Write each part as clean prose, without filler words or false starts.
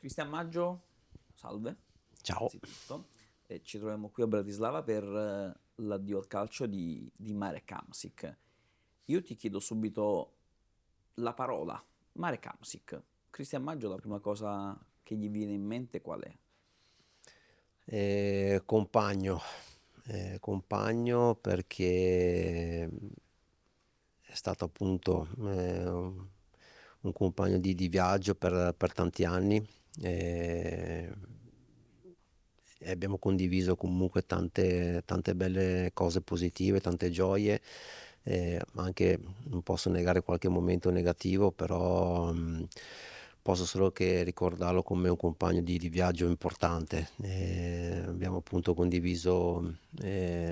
Cristian Maggio, salve, Ciao. anzitutto. Ci troviamo qui a Bratislava per l'addio al calcio di Marek Hamsik. Io ti chiedo subito la parola, Marek Hamsik. Cristian Maggio, la prima cosa che gli viene in mente qual è? Compagno, compagno perché è stato appunto un compagno di viaggio per tanti anni eh, e abbiamo condiviso comunque tante belle cose positive, tante gioie, ma anche non posso negare qualche momento negativo, però posso solo che ricordarlo come un compagno di viaggio importante. Abbiamo appunto condiviso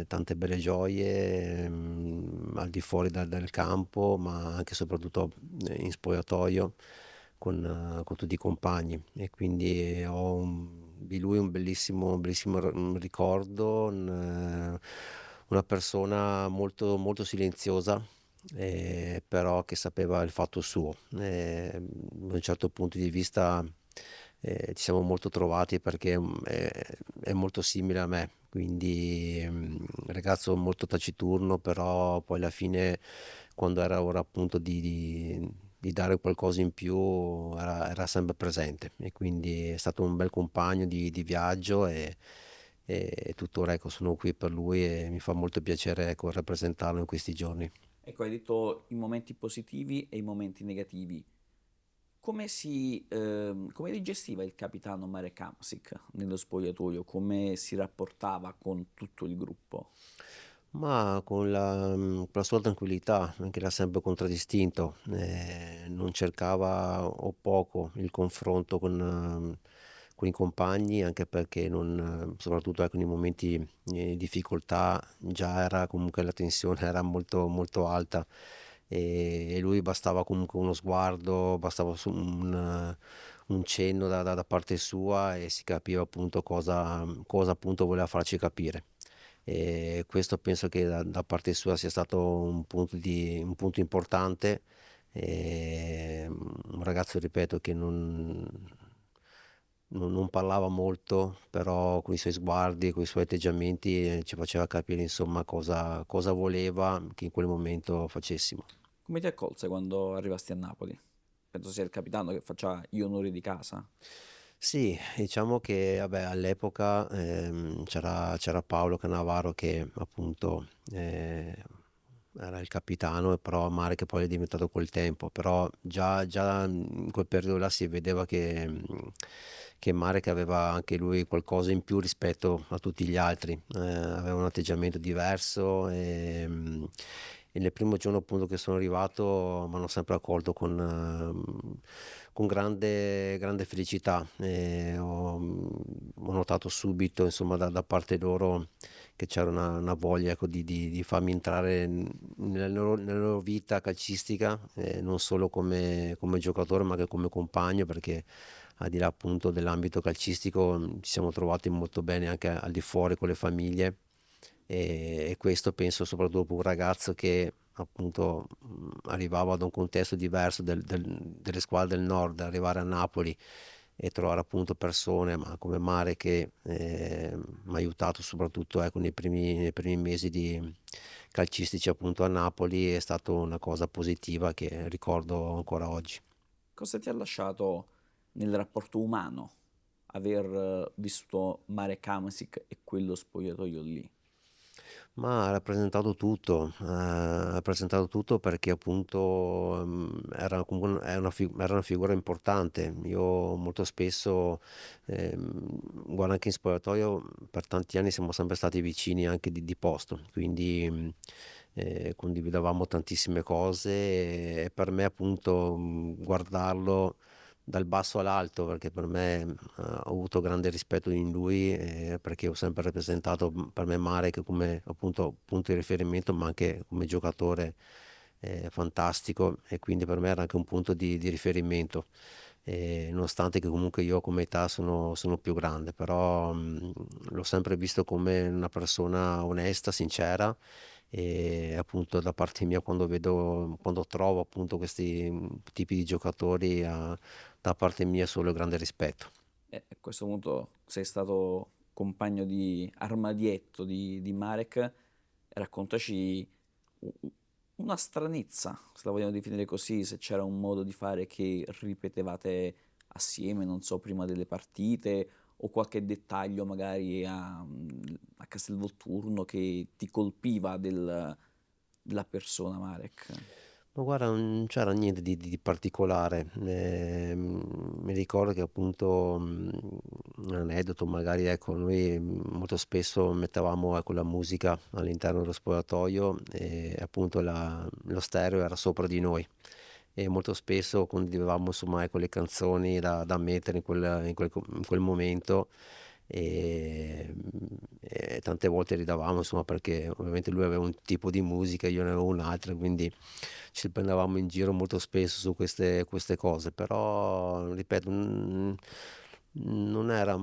tante belle gioie al di fuori del campo, ma anche e soprattutto in spogliatoio con tutti i compagni, e quindi di lui un bellissimo ricordo, una persona molto, molto silenziosa, però che sapeva il fatto suo. Da un certo punto di vista ci siamo molto trovati perché è molto simile a me, quindi ragazzo molto taciturno, però poi alla fine, quando era ora appunto di dare qualcosa in più, era sempre presente, e quindi è stato un bel compagno di viaggio, e tuttora ecco, sono qui per lui e mi fa molto piacere, ecco, rappresentarlo in questi giorni. Ecco, hai detto i momenti positivi e i momenti negativi. Come li gestiva il capitano Marek Hamsik nello spogliatoio? Come si rapportava con tutto il gruppo? Ma con la sua tranquillità, anche l'ha sempre contraddistinto, non cercava o poco il confronto con i compagni, anche perché soprattutto ecco, nei momenti di difficoltà già era comunque la tensione era molto, molto alta, e lui bastava comunque uno sguardo, bastava un cenno da parte sua, e si capiva appunto cosa appunto voleva farci capire. E questo penso che da parte sua sia stato un punto importante, un ragazzo, ripeto, che non parlava molto, però con i suoi sguardi, con i suoi atteggiamenti ci faceva capire insomma cosa voleva che in quel momento facessimo. Come ti accolse quando arrivasti a Napoli? Penso sia il capitano che faccia gli onori di casa. Sì, diciamo che vabbè, all'epoca c'era Paolo Cannavaro, che appunto era il capitano, e però Mare che poi è diventato col tempo, però già in quel periodo là si vedeva che Mare che aveva anche lui qualcosa in più rispetto a tutti gli altri, aveva un atteggiamento diverso, e nel primo giorno appunto che sono arrivato mi hanno sempre accolto con grande, grande felicità. Ho notato subito, insomma, da parte loro che c'era una voglia, ecco, di farmi entrare nella loro vita calcistica, non solo come giocatore, ma anche come compagno, perché al di là appunto dell'ambito calcistico ci siamo trovati molto bene anche al di fuori con le famiglie, e questo penso soprattutto per un ragazzo che appunto arrivava da un contesto diverso delle squadre del nord, arrivare a Napoli e trovare appunto persone ma come Mare che mi ha aiutato soprattutto ecco, nei primi mesi calcistici appunto a Napoli, è stata una cosa positiva che ricordo ancora oggi. Cosa ti ha lasciato nel rapporto umano aver vissuto Marek Hamsik e quello spogliatoio lì? Ma ha rappresentato tutto perché appunto era comunque era una figura importante. Io molto spesso, guarda, anche in spogliatoio per tanti anni siamo sempre stati vicini anche di posto, quindi condividevamo tantissime cose, e per me appunto guardarlo dal basso all'alto, perché per me ho avuto grande rispetto in lui, perché ho sempre rappresentato per me Marek come appunto punto di riferimento, ma anche come giocatore fantastico, e quindi per me era anche un punto di riferimento. Nonostante che comunque io come età sono più grande, però l'ho sempre visto come una persona onesta, sincera, e appunto da parte mia, quando trovo appunto questi tipi di giocatori, da parte mia solo grande rispetto. E a questo punto sei stato compagno di armadietto di Marek, raccontaci u- una stranezza, se la vogliamo definire così, se c'era un modo di fare che ripetevate assieme, non so, prima delle partite, o qualche dettaglio magari a Castelvolturno che ti colpiva della persona Marek. Ma guarda, non c'era niente di particolare. Mi ricordo che appunto, un aneddoto magari, ecco, noi molto spesso mettevamo, ecco, la musica all'interno dello spogliatoio e appunto lo stereo era sopra di noi e molto spesso condividevamo insomma, ecco, le canzoni da mettere in quel momento e, e tante volte ridavamo insomma perché ovviamente lui aveva un tipo di musica, io ne avevo un'altra, quindi ci prendevamo in giro molto spesso su queste cose, però ripeto, non era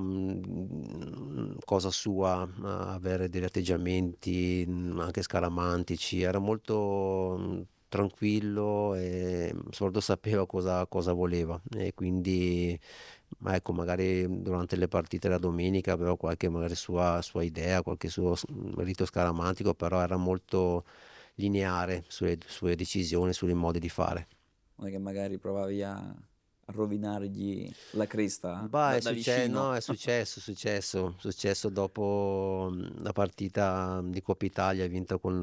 cosa sua avere degli atteggiamenti anche scaramantici, era molto tranquillo e soprattutto sapeva cosa voleva e quindi ma ecco, magari durante le partite la domenica aveva qualche magari sua idea, qualche suo rito scaramantico, però era molto lineare sulle sue decisioni, sui modi di fare. Non è che magari provavi a rovinargli la cresta Bah, da vicino. no, è successo dopo la partita di Coppa Italia vinta con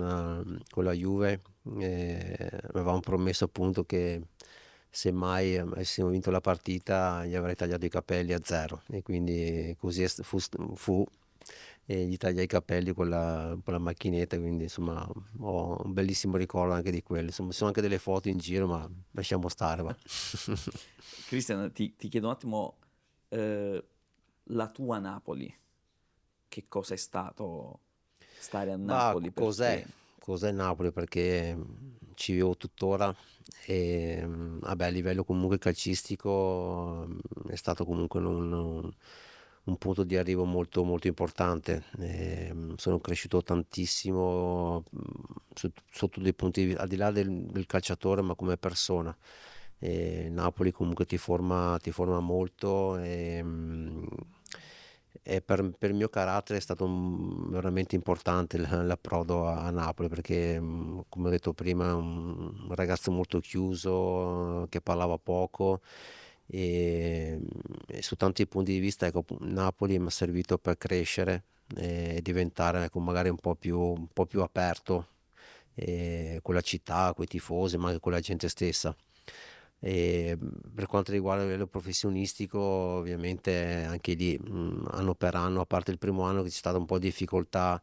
la Juve. Avevamo promesso appunto che se mai avessimo vinto la partita gli avrei tagliato i capelli a zero e quindi così fu e gli tagliai i capelli con la macchinetta, quindi insomma ho un bellissimo ricordo anche di quello. Insomma, ci sono anche delle foto in giro, ma lasciamo stare, va. Cristian, ti chiedo un attimo, eh, la tua Napoli, che cosa è stato stare a Bah, Napoli per cos'è? te? Cos'è Napoli? Perché ci vivo tuttora e vabbè, a livello comunque calcistico è stato comunque un punto di arrivo molto, molto importante. Sono cresciuto tantissimo sotto dei punti di vista, al di là del calciatore, ma come persona. Napoli comunque ti forma molto e per il mio carattere è stato veramente importante l'approdo a Napoli perché, come ho detto prima, è un ragazzo molto chiuso, che parlava poco e su tanti punti di vista, ecco, Napoli mi ha servito per crescere e diventare, ecco, magari un po' più aperto con la città, con i tifosi, ma anche con la gente stessa. E per quanto riguarda il livello professionistico, ovviamente anche lì anno per anno, a parte il primo anno che c'è stata un po' di difficoltà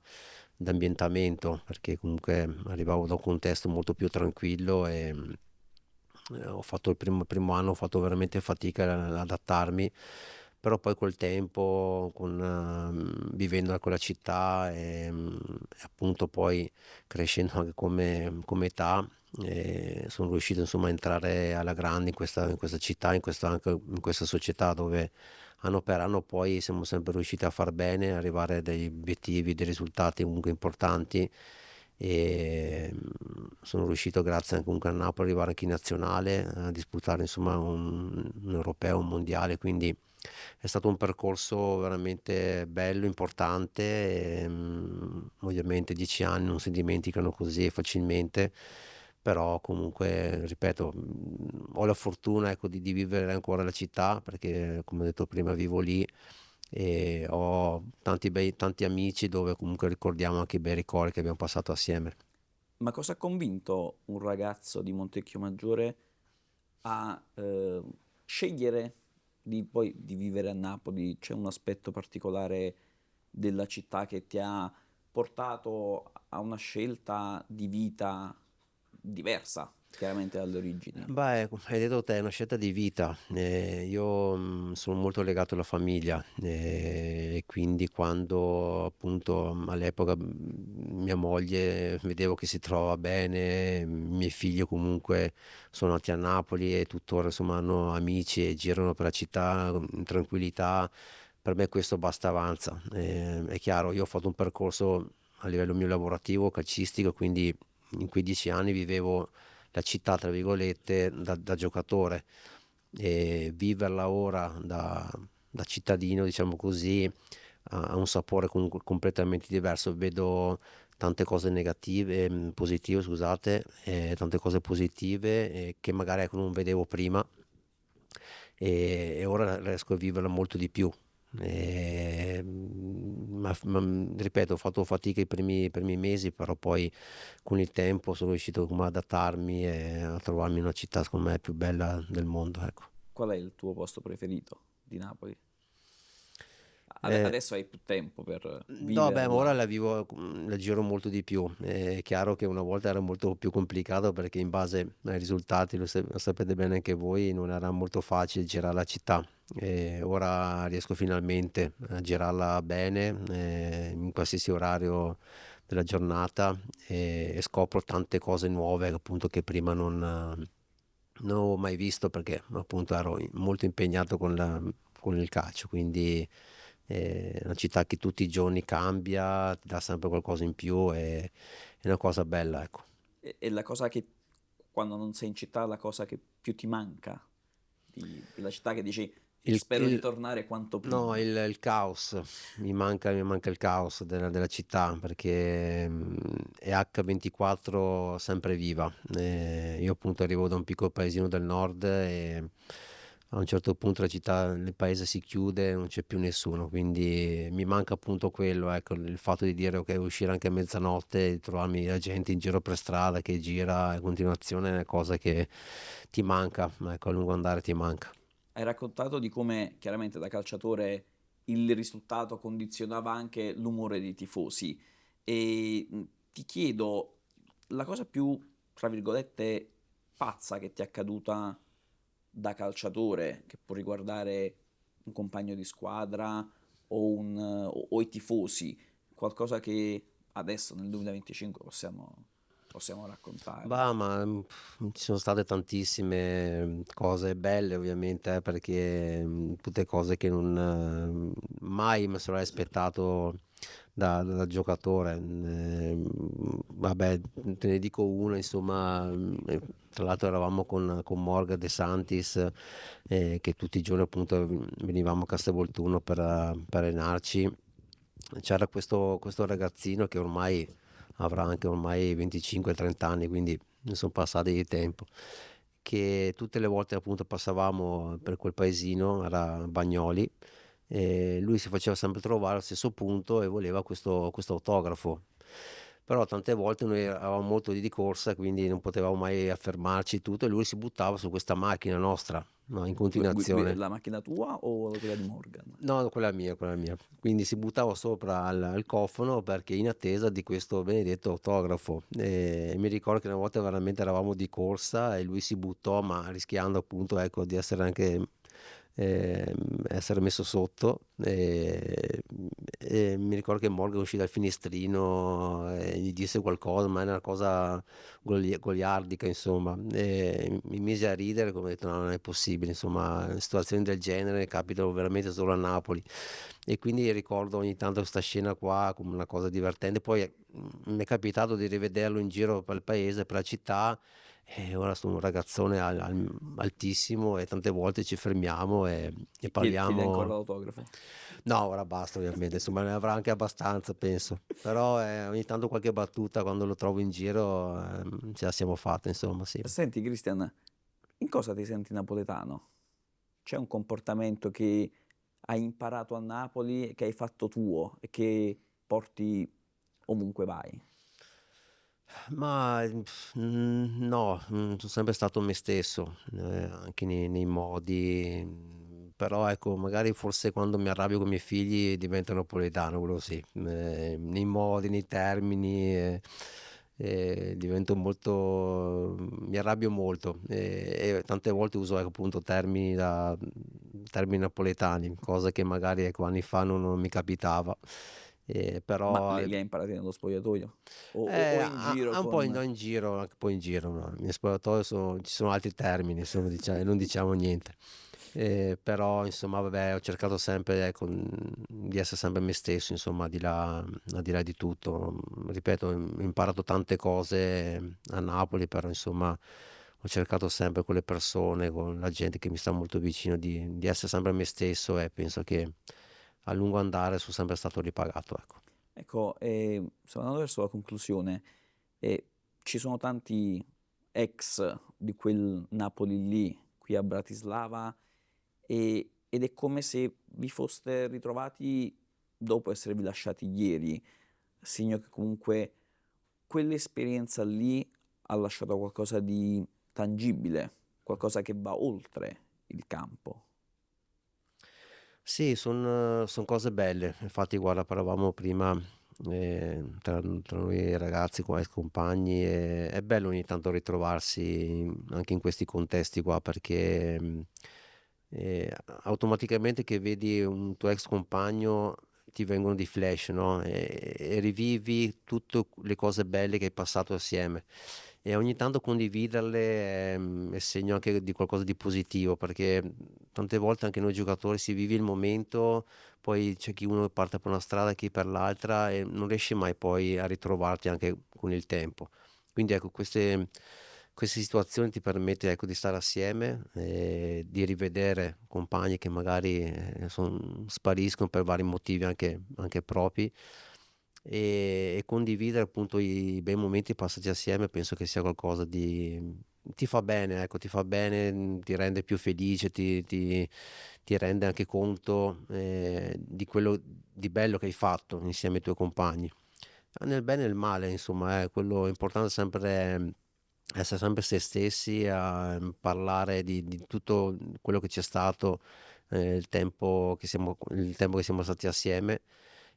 d'ambientamento, perché comunque arrivavo da un contesto molto più tranquillo e ho fatto il primo anno, ho fatto veramente fatica ad adattarmi, però poi col tempo, vivendo in quella città e appunto poi crescendo anche come età, sono riuscito insomma a entrare alla grande in questa città, anche in questa società dove anno per anno poi siamo sempre riusciti a far bene, arrivare a degli obiettivi, dei risultati comunque importanti e sono riuscito grazie anche comunque a Napoli ad arrivare anche in nazionale, a disputare insomma un europeo, un mondiale, quindi è stato un percorso veramente bello, importante e, ovviamente 10 anni non si dimenticano così facilmente, però comunque, ripeto, ho la fortuna, ecco, di vivere ancora la città perché, come ho detto prima, vivo lì e ho tanti amici dove comunque ricordiamo anche i bei ricordi che abbiamo passato assieme. Ma cosa ha convinto un ragazzo di Montecchio Maggiore a scegliere di vivere a Napoli? C'è un aspetto particolare della città che ti ha portato a una scelta di vita diversa, chiaramente dalle origini? Beh, hai detto te, è una scelta di vita. Io sono molto legato alla famiglia e quindi quando appunto all'epoca mia moglie vedevo che si trova bene, i miei figli comunque sono nati a Napoli e tuttora insomma hanno amici e girano per la città in tranquillità, per me questo basta avanza. È chiaro, io ho fatto un percorso a livello mio lavorativo, calcistico, quindi in quei 10 anni vivevo la città, tra virgolette, da giocatore e viverla ora da cittadino, diciamo così, ha un sapore comunque completamente diverso. Vedo tante cose negative, positive, scusate, tante cose positive che magari ecco, non vedevo prima e ora riesco a viverla molto di più. Ripeto, ho fatto fatica i primi mesi, però poi con il tempo sono riuscito come ad adattarmi e a trovarmi una città secondo me più bella del mondo, ecco. Qual è il tuo posto preferito di Napoli? Eh, Adesso hai più tempo per No, beh, ma ora viverla. la vivo, la giro molto di più. È chiaro che una volta era molto più complicato perché in base ai risultati, lo sapete bene anche voi, non era molto facile girare la città. E ora riesco finalmente a girarla bene, in qualsiasi orario della giornata e scopro tante cose nuove appunto che prima non avevo mai visto perché appunto ero molto impegnato con il calcio, quindi è una città che tutti i giorni cambia, ti dà sempre qualcosa in più e è una cosa bella, ecco. E la cosa che, quando non sei in città, la cosa che più ti manca della città, che dici, ci Il, spero di il- tornare quanto no, prima. il caos, mi manca il caos della città perché è H24 sempre viva. Io appunto arrivo da un piccolo paesino del nord e a un certo punto la città, il paese si chiude, non c'è più nessuno, quindi mi manca appunto quello, ecco, il fatto di dire ok, uscire anche a mezzanotte, e trovarmi la gente in giro per strada che gira in continuazione è una cosa che ti manca, ecco, a lungo andare ti manca. Hai raccontato di come, chiaramente, da calciatore il risultato condizionava anche l'umore dei tifosi. E ti chiedo, la cosa più, tra virgolette, pazza che ti è accaduta da calciatore, che può riguardare un compagno di squadra o i tifosi, qualcosa che adesso nel 2025 possiamo raccontare. Bah, ma ci sono state tantissime cose belle ovviamente, perché tutte cose che non mai mi sarei aspettato da giocatore. Vabbè, te ne dico una, insomma, tra l'altro eravamo con Morgan De Santis, che tutti i giorni appunto venivamo a Castelvolturno per allenarci. C'era questo ragazzino che ormai avrà anche ormai 25-30 anni, quindi ne sono passati di tempo, che tutte le volte appunto passavamo per quel paesino, era Bagnoli, e lui si faceva sempre trovare allo stesso punto e voleva questo autografo. Però tante volte noi eravamo molto di corsa, quindi non potevamo mai affermarci tutto, e lui si buttava su questa macchina nostra, no, in continuazione. La macchina tua o quella di Morgan? No, quella mia, quella mia. Quindi si buttava sopra al cofano perché in attesa di questo benedetto autografo. E mi ricordo che una volta veramente eravamo di corsa e lui si buttò, ma rischiando appunto, ecco, di essere anche ehm, essere messo sotto. E mi ricordo che Morgan uscì dal finestrino e gli disse qualcosa, ma è una cosa goliardica, insomma. E mi mise a ridere, come ho detto, no, non è possibile, insomma, situazioni del genere capitano veramente solo a Napoli. E quindi ricordo ogni tanto questa scena qua come una cosa divertente. Poi mi è capitato di rivederlo in giro per il paese, per la città. E ora sono un ragazzone altissimo e tante volte ci fermiamo e Chiedi ancora parliamo. l'autografo? No, ora basta ovviamente, insomma ne avrà anche abbastanza penso, però ogni tanto qualche battuta quando lo trovo in giro ce la siamo fatte, insomma sì. Senti, Christian, in cosa ti senti napoletano? C'è un comportamento che hai imparato a Napoli, che hai fatto tuo e che porti ovunque vai? Ma no, sono sempre stato me stesso, anche nei modi, però ecco, magari forse quando mi arrabbio con i miei figli divento napoletano, quello sì, nei modi, nei termini, divento molto, mi arrabbio molto e tante volte uso ecco, appunto termini napoletani, cosa che magari ecco, anni fa non mi capitava. Ma Però li hai imparati nello spogliatoio? O in giro un po' con... in giro, anche poi in giro, no? In spogliatoio ci sono altri termini, insomma, non diciamo niente. Però, insomma, vabbè, ho cercato sempre, ecco, di essere sempre me stesso, insomma, al di là di tutto. Ripeto, ho imparato tante cose a Napoli, però, insomma, ho cercato sempre con le persone, con la gente che mi sta molto vicino, di essere sempre me stesso, e penso che a lungo andare sono sempre stato ripagato, ecco. Ecco, stiamo andando verso la conclusione. Ci sono tanti ex di quel Napoli lì, qui a Bratislava, ed è come se vi foste ritrovati dopo esservi lasciati ieri, segno che comunque quell'esperienza lì ha lasciato qualcosa di tangibile, qualcosa che va oltre il campo. Sì, sono cose belle. Infatti, guarda, parlavamo prima tra noi ragazzi, qua, ex compagni, è bello ogni tanto ritrovarsi anche in questi contesti qua, perché automaticamente che vedi un tuo ex compagno ti vengono di flash, no? E rivivi tutte le cose belle che hai passato assieme. E ogni tanto condividerle è segno anche di qualcosa di positivo, perché tante volte anche noi giocatori si vive il momento, poi c'è chi uno parte per una strada, chi per l'altra, e non riesci mai poi a ritrovarti anche con il tempo. Quindi ecco, queste situazioni ti permettono, ecco, di stare assieme, di rivedere compagni che magari spariscono per vari motivi anche propri, e condividere appunto i bei momenti passati assieme. Penso che sia qualcosa di... ti fa bene, ecco, ti fa bene, ti rende più felice, ti rende anche conto di quello di bello che hai fatto insieme ai tuoi compagni, nel bene e nel male, insomma, quello importante è sempre essere sempre se stessi, a parlare di tutto quello che c'è stato, il tempo che siamo stati assieme,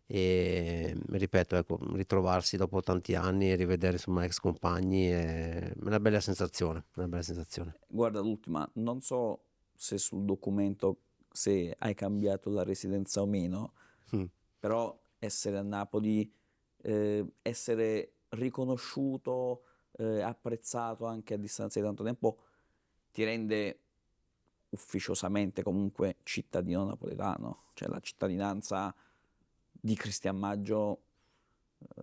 e ripeto, ecco, ritrovarsi dopo tanti anni e rivedere insomma ex compagni è una bella sensazione, una bella sensazione. Guarda, l'ultima, non so se sul documento se hai cambiato la residenza o meno, Mm. però essere a Napoli, essere riconosciuto, apprezzato anche a distanza di tanto tempo, ti rende ufficiosamente comunque cittadino napoletano. Cioè la cittadinanza di Cristian Maggio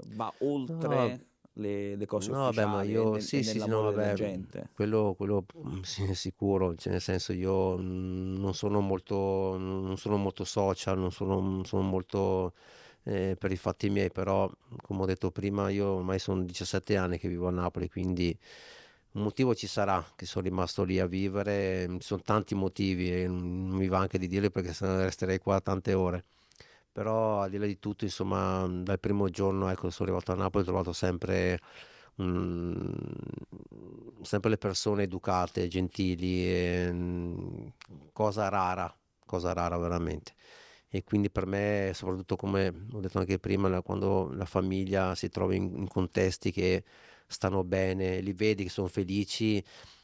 va No, oltre le cose no, vabbè, ma ufficiali io e sì, sì, sì, no, nell'amore della vabbè, gente. quello sì, sicuro, cioè, nel senso, io non sono molto social, non sono molto per i fatti miei, però come ho detto prima, io ormai sono 17 anni che vivo a Napoli, quindi un motivo ci sarà che sono rimasto lì a vivere. Ci sono tanti motivi e non mi va anche di dirli, perché se no resterei qua tante ore. Però al di là di tutto, insomma, dal primo giorno, ecco, sono arrivato a Napoli, ho trovato mm, sempre le persone educate, gentili, cosa rara veramente. E quindi per me, soprattutto come ho detto anche prima, quando la famiglia si trova in contesti che stanno bene, li vedi che sono felici,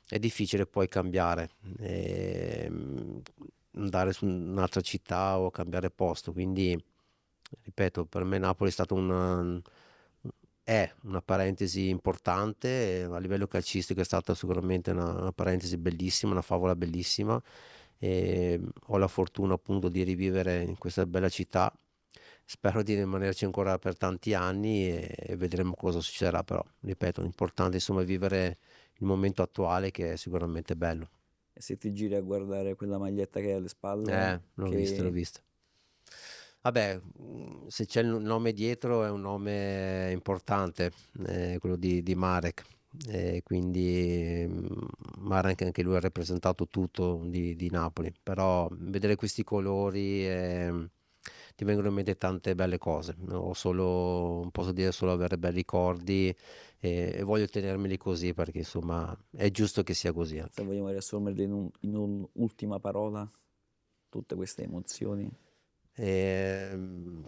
è difficile poi cambiare, andare su un'altra città o cambiare posto. Quindi, ripeto, per me Napoli è stata è una parentesi importante, a livello calcistico è stata sicuramente una parentesi bellissima, una favola bellissima, e ho la fortuna appunto di rivivere in questa bella città. Spero di rimanerci ancora per tanti anni, e vedremo cosa succederà, però ripeto, l'importante insomma è vivere il momento attuale, che è sicuramente bello. E se ti giri a guardare quella maglietta che hai alle spalle, L'ho visto, l'ho che visto. Vabbè, se c'è il nome dietro è un nome importante, quello di Marek. Quindi Marek anche lui ha rappresentato tutto di Napoli, però vedere questi colori ti vengono in mente tante belle cose. Posso dire solo avere bei ricordi, e voglio tenermeli così, perché insomma è giusto che sia così se anche. vogliamo riassumerle in un'ultima parola, tutte queste emozioni. Ehm,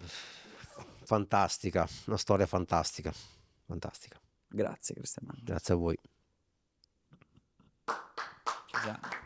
Fantastica, una storia fantastica, fantastica. Grazie Cristian Maggio. Grazie a voi. Ci siamo.